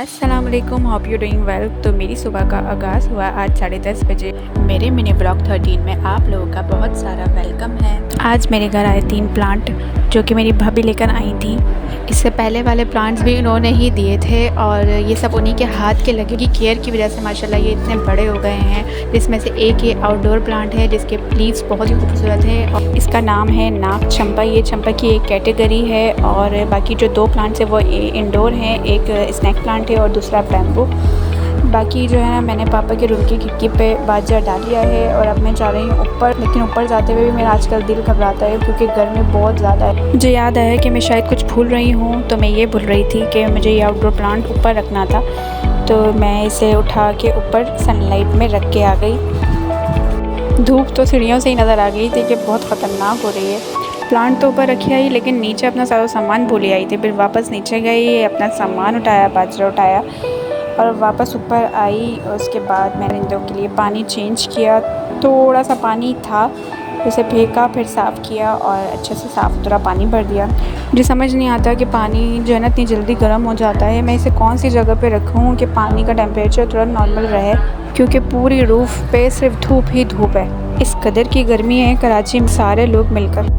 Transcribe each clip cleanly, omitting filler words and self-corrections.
अस्सलाम वालेकुम, hope you doing well. तो मेरी सुबह का आगाज़ हुआ आज 10:30 बजे। मेरे मिनी ब्लॉग 13 में आप लोगों का बहुत सारा वेलकम है। आज मेरे घर आए 3 प्लांट जो कि मेरी भाभी लेकर आई थी। इससे पहले वाले प्लांट्स भी उन्होंने ही दिए थे और ये सब उन्हीं के हाथ के लगे की केयर की वजह से माशाल्लाह ये इतने बड़े हो गए हैं। जिसमें से एक ये आउटडोर प्लांट है जिसके लीव्स बहुत ही खूबसूरत है और इसका नाम है नाग चंपा। ये चंपा की एक कैटेगरी है और बाकी जो 2 प्लांट्स है वो इंडोर हैं, एक स्नैक प्लांट है और दूसरा बैम्बू। बाकी जो है ना मैंने पापा के रूम की खिड़की पे बाजरा डाल दिया है और अब मैं जा रही हूँ ऊपर। लेकिन ऊपर जाते हुए भी मेरा आजकल दिल घबराता है क्योंकि गर्मी बहुत ज़्यादा है। मुझे याद आया कि मैं शायद कुछ भूल रही हूँ, तो मैं ये भूल रही थी कि मुझे ये आउटडोर प्लांट ऊपर रखना था। तो मैं इसे उठा के ऊपर सनलाइट में रख के आ गई। धूप तो सीढ़ियों से ही नज़र आ गई थी कि बहुत ख़तरनाक हो रही है। प्लांट तो ऊपर रखी आई लेकिन नीचे अपना सारा सामान भूल आई थी। फिर वापस नीचे गई, अपना सामान उठाया, बाजरा उठाया और वापस ऊपर आई। उसके बाद मैंने इन दोनों के लिए पानी चेंज किया। थोड़ा सा पानी था, उसे फेंका, फिर साफ़ किया और अच्छे से साफ़ सुथरा पानी भर दिया। मुझे समझ नहीं आता कि पानी जो है ना इतनी जल्दी गर्म हो जाता है। मैं इसे कौन सी जगह पे रखूँ कि पानी का टेम्परेचर थोड़ा नॉर्मल रहे, क्योंकि पूरी रूफ़ पे सिर्फ धूप ही धूप है। इस कदर की गर्मी है कराची में, सारे लोग मिलकर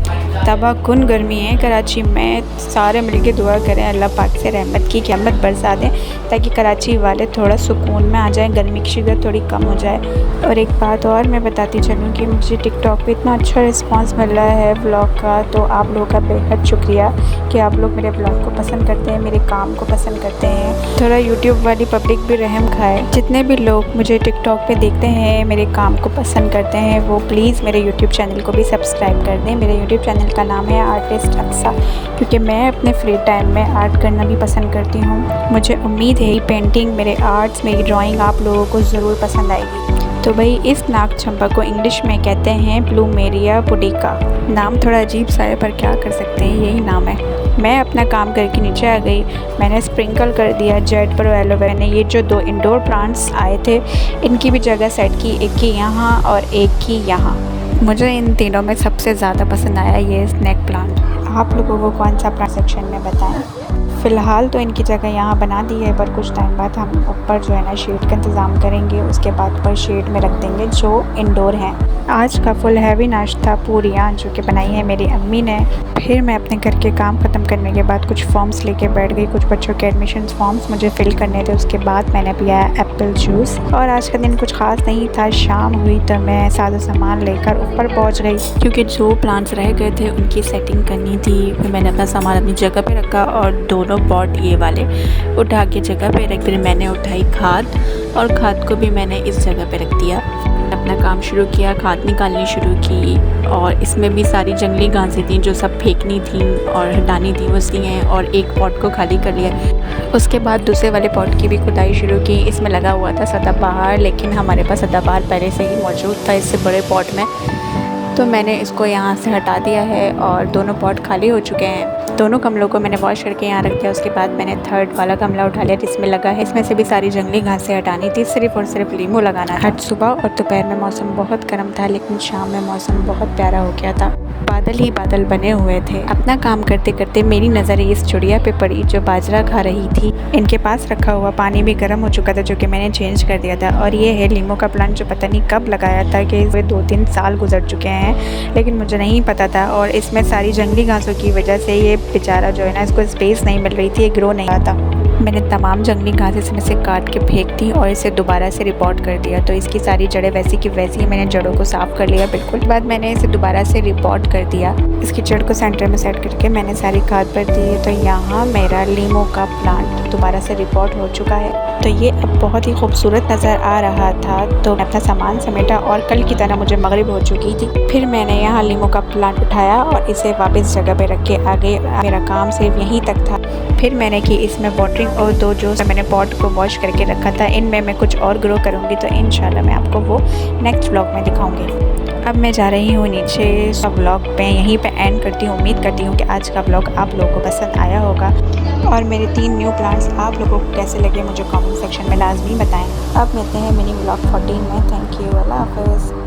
तबाहकुन गर्मी है कराची में। सारे मिलके दुआ करें अल्लाह पाक से रहमत की रहमत बरसा दें ताकि कराची वाले थोड़ा सुकून में आ जाएं, गर्मी की शिद्दत थोड़ी कम हो जाए। और एक बात और मैं बताती चलूँ कि मुझे टिकटॉक पे इतना अच्छा रिस्पांस मिल रहा है ब्लॉग का, तो आप लोगों का बेहद शुक्रिया कि आप लोग मेरे ब्लॉग को पसंद करते हैं, मेरे काम को पसंद करते हैं। थोड़ा यूट्यूब वाली पब्लिक भी रहम खाए। जितने भी लोग मुझे टिकटॉक पे देखते हैं, मेरे काम को पसंद करते हैं, वो प्लीज़ मेरे यूट्यूब चैनल को भी सब्सक्राइब कर दें। मेरे यूट्यूब चैनल का नाम है आर्टिस्ट अक्सा, क्योंकि मैं अपने फ्री टाइम में आर्ट करना भी पसंद करती हूँ। मुझे उम्मीद है पेंटिंग, मेरे आर्ट्स, मेरी ड्राइंग आप लोगों को ज़रूर पसंद आएगी। तो भाई इस नाग चंपा को इंग्लिश में कहते हैं प्लूमेरिया पुडिका। नाम थोड़ा अजीब सा है पर क्या कर सकते हैं, यही नाम है। मैं अपना काम करके नीचे आ गई। मैंने स्प्रिंकल कर दिया जेड पर एलोवेरा ने। ये जो 2 इंडोर प्लांट्स आए थे इनकी भी जगह सेट की, एक की यहाँ और एक की यहाँ। मुझे इन तीनों में सबसे ज़्यादा पसंद आया ये स्नैक प्लांट। आप लोगों को कौन सा प्लांट सेक्शन में बताएं। फ़िलहाल तो इनकी जगह यहाँ बना दी है, पर कुछ टाइम बाद हम ऊपर जो है ना शेड का इंतज़ाम करेंगे। उसके बाद ऊपर शेड में रख देंगे जो इंडोर हैं। आज का फुल हैवी नाश्ता पूरियाँ जो कि बनाई है मेरी अम्मी ने। फिर मैं अपने घर के काम ख़त्म करने के बाद कुछ फॉर्म्स लेके बैठ गई। कुछ बच्चों के एडमिशन फॉर्म्स मुझे फ़िल करने थे। उसके बाद मैंने पिया एप्पल जूस। और आज का दिन कुछ ख़ास नहीं था। शाम हुई तो मैं सारा सामान लेकर ऊपर पहुँच गई, क्योंकि जो प्लांट्स रह गए थे उनकी सेटिंग करनी थी। फिर मैंने अपना सामान अपनी जगह पे रखा और दोनों पॉट ये वाले उठा के जगह पे रख। फिर मैंने उठाई खाद और खाद को भी मैंने इस जगह पे रख दिया। अपना काम शुरू किया, खाद निकालनी शुरू की और इसमें भी सारी जंगली घासें थी जो सब फेंकनी थी और हटानी थी, वो सी हैं। और एक पॉट को खाली कर लिया। उसके बाद दूसरे वाले पॉट की भी खुदाई शुरू की। इसमें लगा हुआ था सदाबहार, लेकिन हमारे पास सदाबहार पहले से ही मौजूद था इससे बड़े पॉट में, तो मैंने इसको यहाँ से हटा दिया है और दोनों पॉट खाली हो चुके हैं। दोनों गमलों को मैंने वॉश करके यहाँ रख दिया। उसके बाद मैंने थर्ड वाला गमला उठा लिया जिसमें लगा है। इसमें से भी सारी जंगली घासें हटानी थी, सिर्फ और सिर्फ लीमू लगाना था। सुबह और दोपहर में मौसम बहुत गर्म था, लेकिन शाम में मौसम बहुत प्यारा हो गया था। बादल ही बादल बने हुए थे। अपना काम करते करते मेरी नज़र इस चिड़िया पे पड़ी जो बाजरा खा रही थी। इनके पास रखा हुआ पानी भी गर्म हो चुका था जो कि मैंने चेंज कर दिया था। और ये है लीमू का प्लांट जो पता नहीं कब लगाया था, कि इसे 2-3 साल गुजर चुके हैं, लेकिन मुझे नहीं पता था। और इसमें सारी जंगली घासों की वजह से ये बेचारा जो है ना इसको स्पेस नहीं मिल रही थी, ये ग्रो नहीं आता। मैंने तमाम जंगली घास इसमें से काट के फेंक दी और इसे दोबारा से रिपोर्ट कर दिया। तो इसकी सारी जड़ें वैसी की वैसी, मैंने जड़ों को साफ़ कर लिया बिल्कुल। बाद मैंने इसे दोबारा से रिपोर्ट कर दिया। इसकी जड़ को सेंटर में सेट करके मैंने सारी खाद भर दी है। तो यहाँ मेरा लीमू का प्लांट दोबारा से रिपोर्ट हो चुका है। तो ये अब बहुत ही खूबसूरत नज़र आ रहा था। तो मैं अपना सामान समेटा और कल की तरह मुझे मगरिब हो चुकी थी। फिर मैंने यहाँ लीमू का प्लांट उठाया और इसे वापस जगह पे रख के आ गई। मेरा काम सिर्फ यहीं तक था। फिर मैंने की इसमें वाटरिंग और 2 जो मैंने पॉट को वॉश करके रखा था, इनमें मैं कुछ और ग्रो करूँगी। तो इंशाल्लाह मैं आपको वो नेक्स्ट व्लॉग में दिखाऊँगी। अब मैं जा रही हूँ नीचे। सब व्लॉग पे यहीं पे एंड करती हूँ। उम्मीद करती हूँ कि आज का व्लॉग आप लोगों को पसंद आया होगा और मेरे 3 न्यू प्लांट्स आप लोगों को कैसे लगे मुझे कमेंट सेक्शन में लाजमी बताएं। अब मिलते हैं मिनी व्लॉग 14 में। थैंक यू, अल्लाह हाफ़िज़।